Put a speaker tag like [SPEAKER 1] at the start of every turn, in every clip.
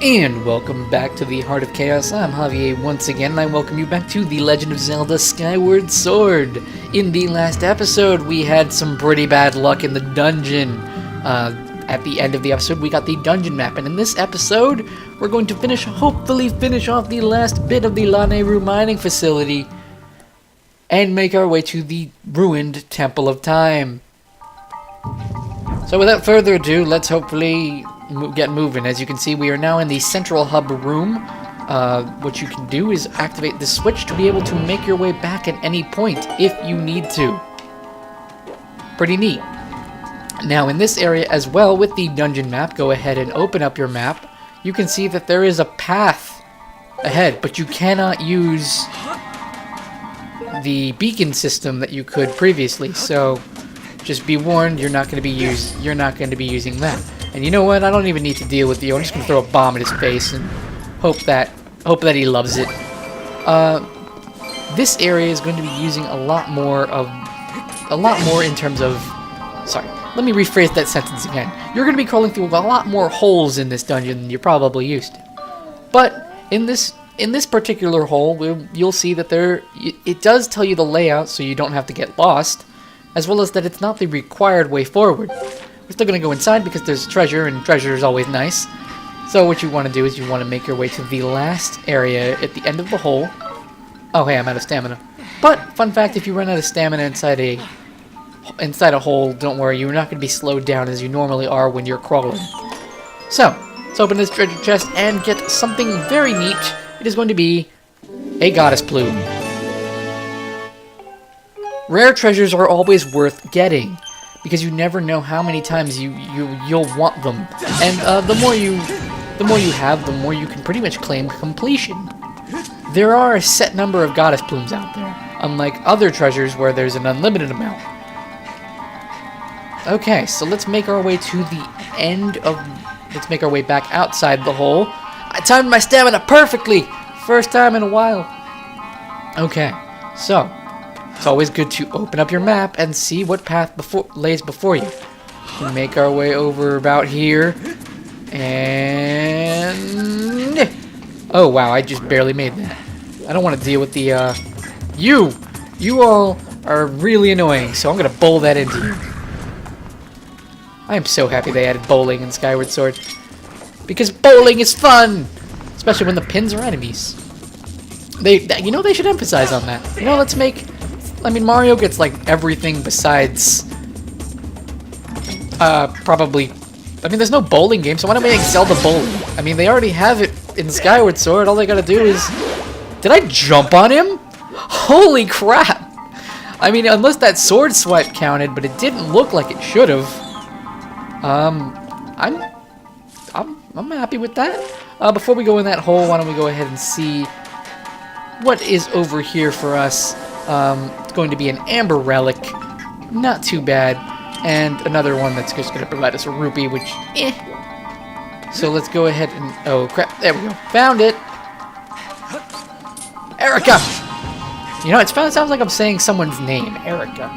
[SPEAKER 1] And welcome back to the Heart of Chaos. I'm Javier once again, and I welcome you back to The Legend of Zelda Skyward Sword. In the last episode, we had some pretty bad luck in the dungeon. At the end of the episode, we got the dungeon map, and in this episode, we're going to hopefully finish off the last bit of the Laneru mining facility and make our way to the ruined Temple of Time. So without further ado, let's hopefully get moving. As you can see, we are now in the central hub room. What you can do is activate the switch to be able to make your way back at any point if you need to. Pretty neat. Now in this area as well, with the dungeon map, go ahead and open up your map. You can see that there is a path ahead, but you cannot use the beacon system that you could previously. So just be warned, you're not going to be using that. And you know what? I don't even need to deal with you. I'm just going to throw a bomb at his face and hope that he loves it. This area is going to be using a lot more in terms of. Sorry, let me rephrase that sentence again. You're going to be crawling through a lot more holes in this dungeon than you're probably used to. But in this particular hole, you'll see that it does tell you the layout, so you don't have to get lost, as well as that it's not the required way forward. We're still going to go inside because there's treasure, and treasure is always nice. So what you want to do is you want to make your way to the last area at the end of the hole. Oh, hey, I'm out of stamina. But, fun fact, if you run out of stamina inside a hole, don't worry, you're not going to be slowed down as you normally are when you're crawling. So, let's open this treasure chest and get something very neat. It is going to be a goddess plume. Rare treasures are always worth getting, because you never know how many times you'll want them, and the more you have, the more you can pretty much claim completion. There are a set number of goddess plumes out there, unlike other treasures where there's an unlimited amount. Okay, so let's make our way to the let's make our way back outside the hole. I timed my stamina perfectly, first time in a while. Okay, so it's always good to open up your map and see what path lays before you. We make our way over about here, and oh wow, I just barely made that. I don't want to deal with the you all are really annoying, so I'm gonna bowl that into you. I am so happy they added bowling in Skyward Sword, because bowling is fun, especially when the pins are enemies. They should emphasize on that. Let's make. I mean, Mario gets, like, everything besides, probably. I mean, there's no bowling game, so why don't we make Zelda bowling? I mean, they already have it in Skyward Sword. All they gotta do is. Did I jump on him? Holy crap! I mean, unless that sword swipe counted, but it didn't look like it should have. I'm happy with that. Before we go in that hole, why don't we go ahead and see what is over here for us? It's going to be an amber relic, not too bad, and another one that's just going to provide us a rupee, which, So let's go ahead and, oh crap, there we go, found it! Erica! It sounds like I'm saying someone's name, Erica.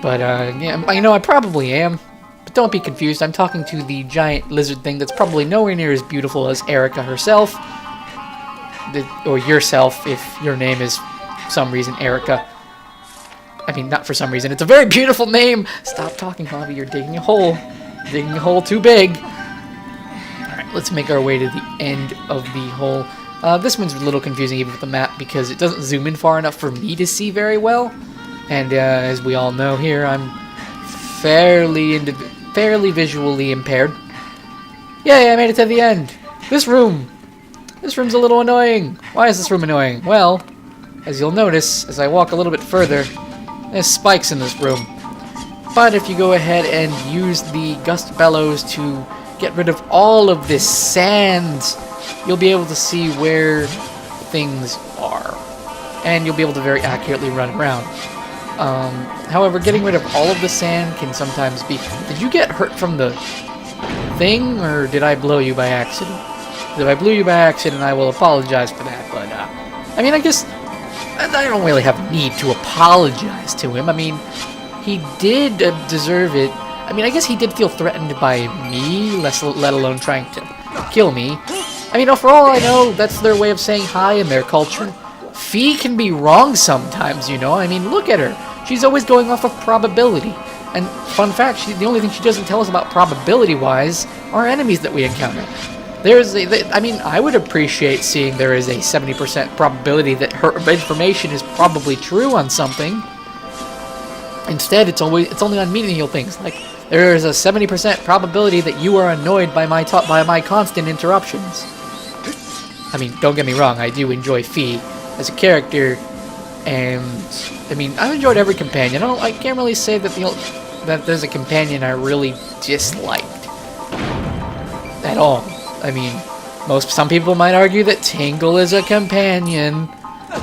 [SPEAKER 1] But, yeah, I probably am. But don't be confused, I'm talking to the giant lizard thing that's probably nowhere near as beautiful as Erica herself. Or yourself, if your name is, for some reason, Erica. I mean, not for some reason. It's a very beautiful name! Stop talking, Javi. You're digging a hole. Digging a hole too big. Alright, let's make our way to the end of the hole. This one's a little confusing even with the map because it doesn't zoom in far enough for me to see very well. And as we all know here, I'm fairly visually impaired. Yay, I made it to the end! This room's a little annoying. Why is this room annoying? Well, as you'll notice, as I walk a little bit further, there's spikes in this room. But if you go ahead and use the gust bellows to get rid of all of this sand, you'll be able to see where things are. And you'll be able to very accurately run around. However, getting rid of all of the sand can sometimes be... Did you get hurt from the thing, or did I blow you by accident? If I blew you by accident, I will apologize for that, but, I mean, I guess I don't really have a need to apologize to him. I mean, he did deserve it. I mean, I guess he did feel threatened by me, let alone trying to kill me. I mean, for all I know, that's their way of saying hi in their culture. Fee can be wrong sometimes, you know? I mean, look at her. She's always going off of probability. And fun fact, the only thing she doesn't tell us about probability-wise are enemies that we encounter. I mean, I would appreciate seeing there is a 70% probability that her information is probably true on something. Instead, it's only on menial things, like there is a 70% probability that you are annoyed by my constant interruptions. I mean, don't get me wrong, I do enjoy Fee as a character, and I mean, I've enjoyed every companion. I can't really say that there's a companion I really disliked at all. I mean, some people might argue that Tingle is a companion,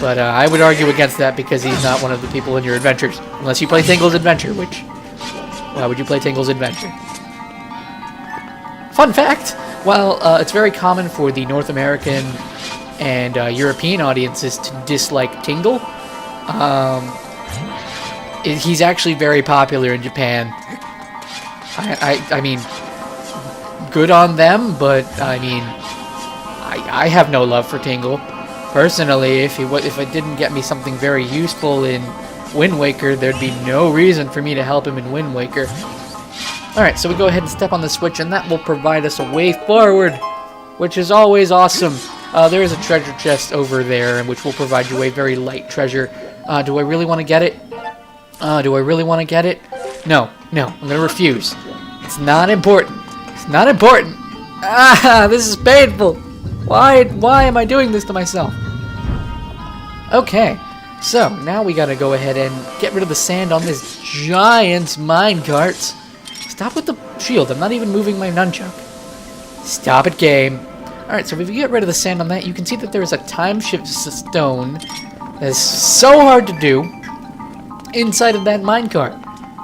[SPEAKER 1] but I would argue against that because he's not one of the people in your adventures. Unless you play Tingle's Adventure, which... Why would you play Tingle's Adventure? Fun fact, while it's very common for the North American and European audiences to dislike Tingle, he's actually very popular in Japan. I mean... good on them, but I mean, I have no love for Tingle. Personally, if it didn't get me something very useful in Wind Waker, there'd be no reason for me to help him in Wind Waker. Alright, so we go ahead and step on the switch, and that will provide us a way forward, which is always awesome. There is a treasure chest over there, which will provide you a very light treasure. Do I really want to get it? Do I really want to get it? No, I'm going to refuse. It's not important. Not important. Ah, this is painful. Why am I doing this to myself? Okay, so now we gotta go ahead and get rid of the sand on this giant minecart. Stop with the shield. I'm not even moving my nunchuck. Stop it, game. Alright, so if you get rid of the sand on that, you can see that there is a time shift stone that is so hard to do inside of that minecart.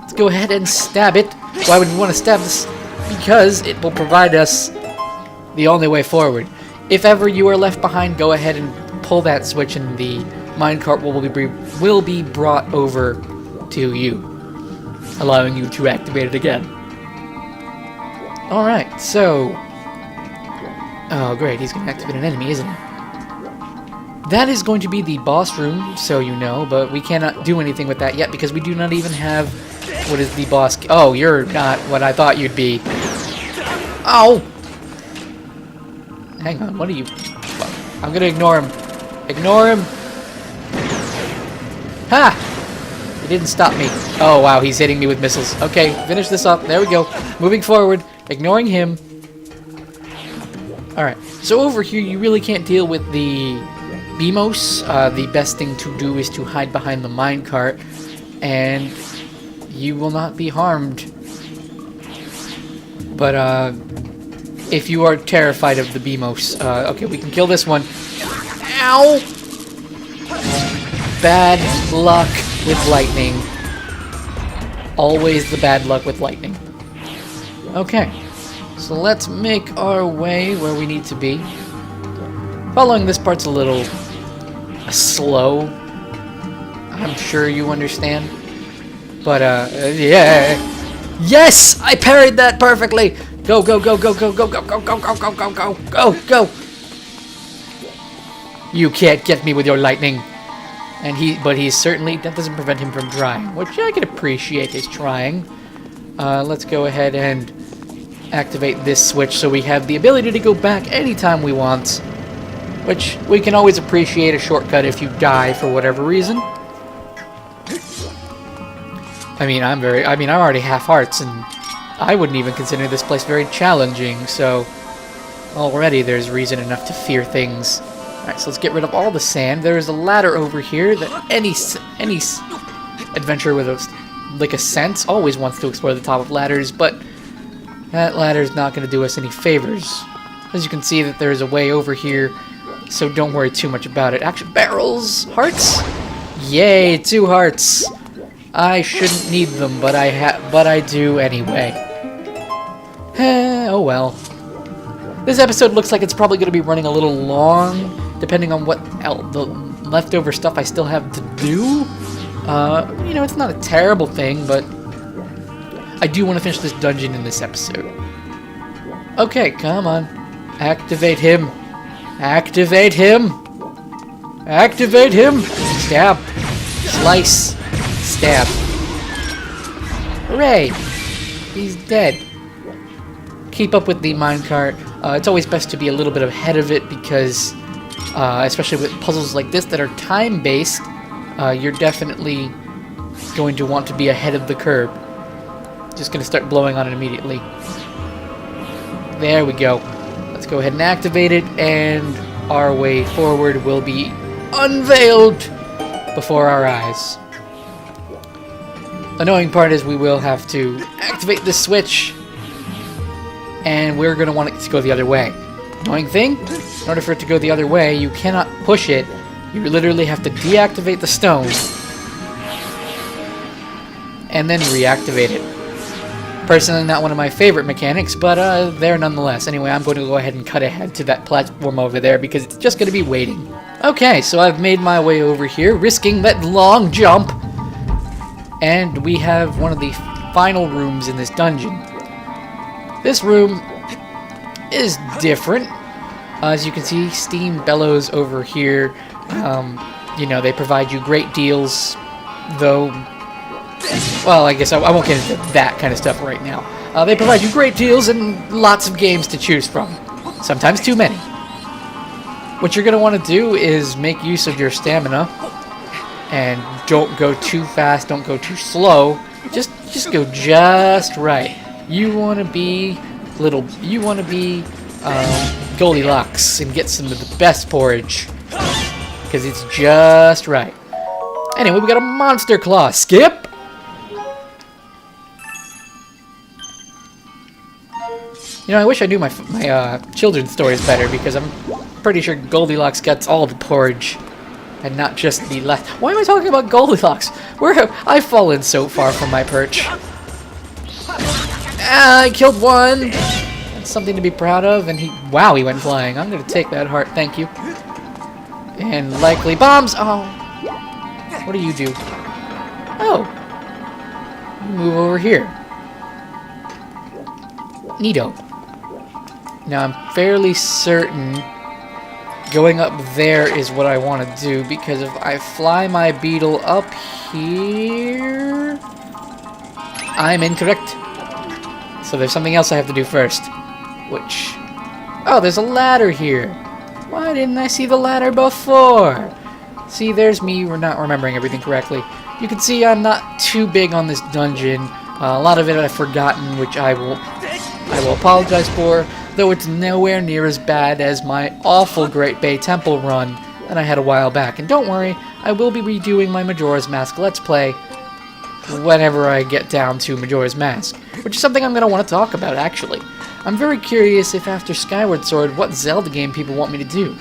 [SPEAKER 1] Let's go ahead and stab it. Why would we want to stab this? Because it will provide us the only way forward. If ever you are left behind, go ahead and pull that switch and the minecart will be brought over to you, allowing you to activate it again. Alright, so... oh great, he's going to activate an enemy, isn't he? That is going to be the boss room, so you know, but we cannot do anything with that yet because we do not even have... what is the boss... oh, you're not what I thought you'd be. Ow! Hang on, what are you... I'm gonna ignore him. Ignore him! Ha! He didn't stop me. Oh, wow, he's hitting me with missiles. Okay, finish this up. There we go. Moving forward. Ignoring him. Alright, so over here, you really can't deal with the Beamos. The best thing to do is to hide behind the minecart, and you will not be harmed. But, if you are terrified of the Beamos, okay, we can kill this one. Ow! Bad luck with lightning. Always the bad luck with lightning. Okay, so let's make our way where we need to be. Following this part's a little slow. I'm sure you understand. But, yeah. Yes! I parried that perfectly! Go, go, go, go, go, go, go, go, go, go, go, go, go, go, go! You can't get me with your lightning. But he's certainly, that doesn't prevent him from trying, which I can appreciate his trying. Let's go ahead and activate this switch so we have the ability to go back anytime we want. Which, we can always appreciate a shortcut if you die for whatever reason. I'm already half hearts, and I wouldn't even consider this place very challenging, so already there's reason enough to fear things. Alright, so let's get rid of all the sand. There is a ladder over here that any adventurer with a sense always wants to explore the top of ladders, but that ladder's not going to do us any favors. As you can see, that there is a way over here, so don't worry too much about it. Action barrels! Hearts? Yay, 2 hearts! I shouldn't need them, but I do anyway. Oh well. This episode looks like it's probably going to be running a little long, depending on what the leftover stuff I still have to do. You know, it's not a terrible thing, but I do want to finish this dungeon in this episode. Okay, come on. Activate him. Activate him! Activate him! Stab. Slice. Stab. Hooray! He's dead. Keep up with the minecart. It's always best to be a little bit ahead of it because, especially with puzzles like this that are time-based, you're definitely going to want to be ahead of the curve. Just going to start blowing on it immediately. There we go. Let's go ahead and activate it, and our way forward will be unveiled before our eyes. Annoying part is we will have to activate this switch, and we're going to want it to go the other way. Annoying thing, in order for it to go the other way, you cannot push it. You literally have to deactivate the stone and then reactivate it. Personally, not one of my favorite mechanics, but there nonetheless. Anyway, I'm going to go ahead and cut ahead to that platform over there because it's just going to be waiting. Okay, so I've made my way over here, risking that long jump. And we have one of the final rooms in this dungeon. This room is different. As you can see, steam bellows over here. You know, they provide you great deals, though. Well, I guess I won't get into that kind of stuff right now. They provide you great deals and lots of games to choose from. Sometimes too many. What you're going to want to do is make use of your stamina. And don't go too fast, don't go too slow. Just go just right. You want to be Goldilocks and get some of the best porridge. Because it's just right. Anyway, we got a monster claw. Skip! You know, I wish I knew my children's stories better, because I'm pretty sure Goldilocks gets all the porridge, and not just the left. Why am I talking about Goldilocks? I've fallen so far from my perch. Ah, I killed one! That's something to be proud of, and wow, he went flying. I'm gonna take that heart, thank you. And likely bombs! Oh! What do you do? Oh! You move over here. Neato. Now, I'm fairly certain going up there is what I want to do, because if I fly my beetle up here... I'm incorrect. So there's something else I have to do first. Which... Oh, there's a ladder here. Why didn't I see the ladder before? See, there's me not remembering everything correctly. You can see I'm not too big on this dungeon. A lot of it I've forgotten, which I will apologize for, though it's nowhere near as bad as my awful Great Bay Temple run that I had a while back. And don't worry, I will be redoing my Majora's Mask Let's Play whenever I get down to Majora's Mask, which is something I'm going to want to talk about, actually. I'm very curious if after Skyward Sword, what Zelda game people want me to do.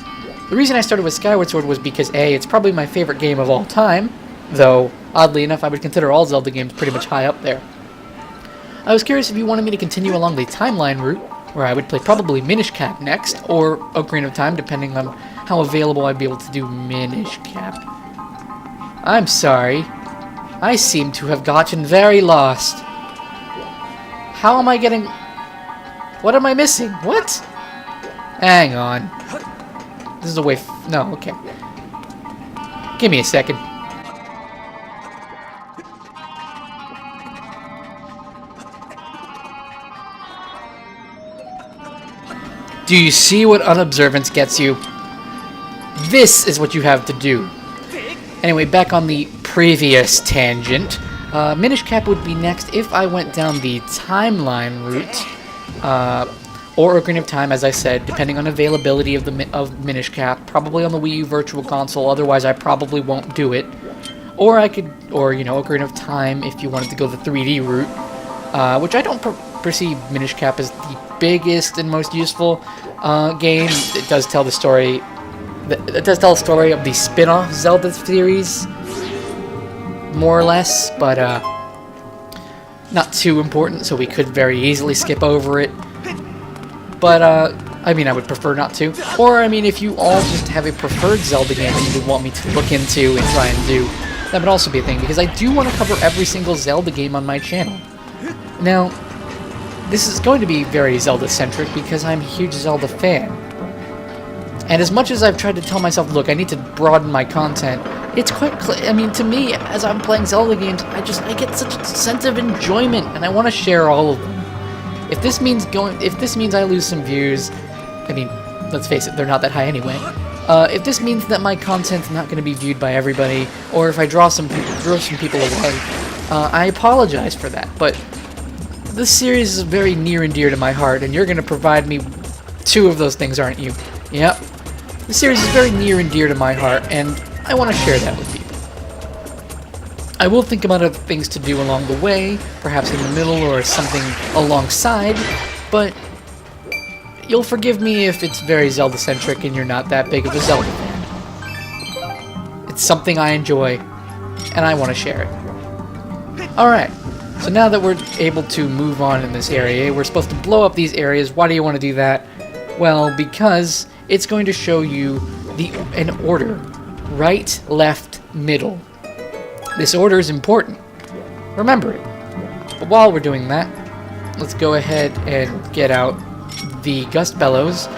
[SPEAKER 1] The reason I started with Skyward Sword was because A, it's probably my favorite game of all time, though, oddly enough, I would consider all Zelda games pretty much high up there. I was curious if you wanted me to continue along the timeline route, where I would play probably Minish Cap next, or Ocarina of Time, depending on how available I'd be able to do Minish Cap. I'm sorry. I seem to have gotten very lost. How am I getting... What am I missing? What? Hang on. This is a way... No, okay. Give me a second. Do you see what unobservance gets you? This is what you have to do. Anyway, back on the previous tangent. Minish Cap would be next if I went down the timeline route. Or Ocarina of Time, as I said, depending on availability of Minish Cap. Probably on the Wii U Virtual Console, otherwise I probably won't do it. Or you know, Ocarina of Time if you wanted to go the 3D route. Which I don't perceive Minish Cap as the biggest and most useful game. It does tell the story. It does tell the story of the spin-off Zelda series, more or less, but not too important. So we could very easily skip over it. But I mean, I would prefer not to. Or I mean, if you all just have a preferred Zelda game that you would want me to look into and try and do, that would also be a thing, because I do want to cover every single Zelda game on my channel. Now, this is going to be very Zelda-centric because I'm a huge Zelda fan. And as much as I've tried to tell myself, look, I need to broaden my content, it's quite clear. I mean, to me, as I'm playing Zelda games, I get such a sense of enjoyment, and I want to share all of them. If this means I lose some views, I mean, let's face it, they're not that high anyway. If this means that my content's not going to be viewed by everybody, or if I draw some people away, I apologize for that. But this series is very near and dear to my heart, and you're going to provide me 2 of those things, aren't you? Yep. The series is very near and dear to my heart, and I want to share that with people. I will think about other things to do along the way, perhaps in the middle or something alongside, but you'll forgive me if it's very Zelda-centric and you're not that big of a Zelda fan. It's something I enjoy, and I want to share it. Alright, so now that we're able to move on in this area, we're supposed to blow up these areas. Why do you want to do that? Well, because it's going to show you an order. Right, left, middle. This order is important. Remember it. But while we're doing that, let's go ahead and get out the Gust Bellows.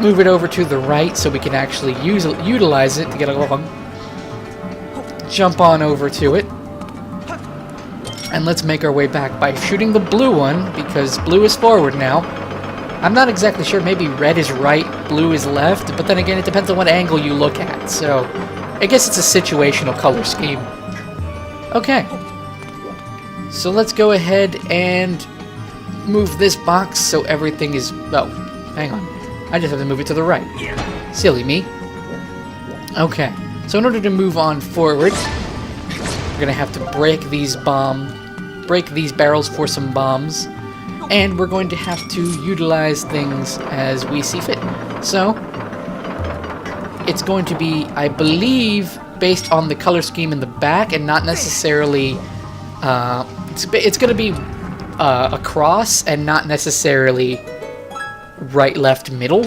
[SPEAKER 1] Move it over to the right so we can actually utilize it to get along. Jump on over to it. And let's make our way back by shooting the blue one, because blue is forward now. I'm not exactly sure, maybe red is right, blue is left, but then again, it depends on what angle you look at, so I guess it's a situational color scheme. Okay. So let's go ahead and move this box so everything is... Oh, hang on. I just have to move it to the right. Silly me. Okay. So in order to move on forward, we're gonna have to break these barrels for some bombs, and we're going to have to utilize things as we see fit. So it's going to be, I believe, based on the color scheme in the back, and not necessarily it's going to be across and not necessarily right, left, middle.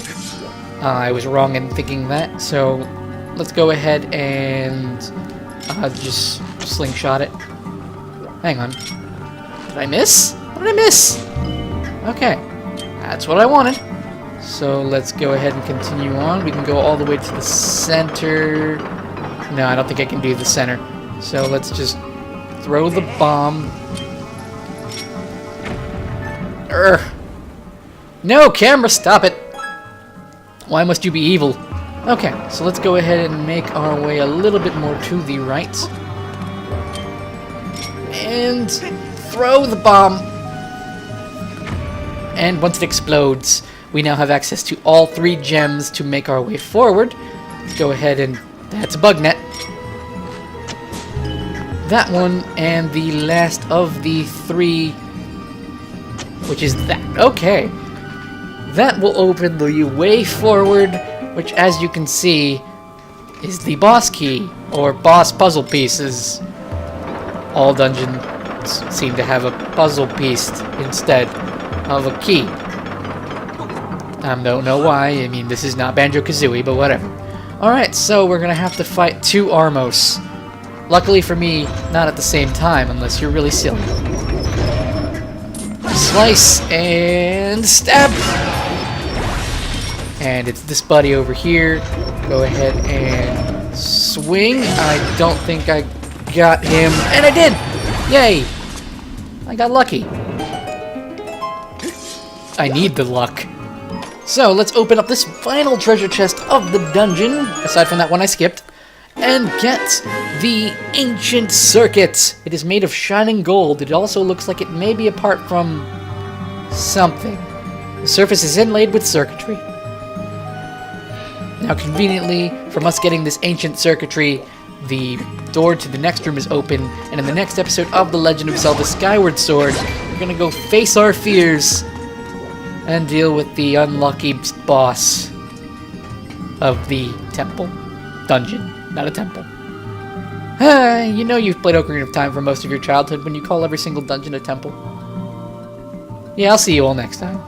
[SPEAKER 1] I was wrong in thinking that, so let's go ahead and just slingshot it. Hang on. Did I miss? What did I miss? Okay. That's what I wanted. So let's go ahead and continue on. We can go all the way to the center. No, I don't think I can do the center. So let's just throw the bomb. Urgh. No, camera, stop it. Why must you be evil? Okay, so let's go ahead and make our way a little bit more to the right. And throw the bomb. And once it explodes, we now have access to all 3 gems to make our way forward. Let's go ahead and... That's a bug net. That one, and the last of the 3, which is that. Okay. That will open the way forward, which, as you can see, is the boss key, or boss puzzle pieces. All dungeons seem to have a puzzle piece instead of a key. I don't know why. I mean, this is not Banjo-Kazooie, but whatever. Alright, so we're gonna have to fight 2 Armos. Luckily for me, not at the same time, unless you're really silly. Slice and stab! And it's this buddy over here. Go ahead and swing. I don't think I got him. And I did! Yay! I got lucky. I need the luck. So, let's open up this final treasure chest of the dungeon, aside from that one I skipped, and get the Ancient Circuit. It is made of shining gold. It also looks like it may be apart from something. The surface is inlaid with circuitry. Now, conveniently, from us getting this ancient circuitry, the door to the next room is open, and in the next episode of The Legend of Zelda Skyward Sword, we're gonna go face our fears and deal with the unlucky boss of the temple. Dungeon, not a temple. You know you've played Ocarina of Time for most of your childhood when you call every single dungeon a temple. Yeah, I'll see you all next time.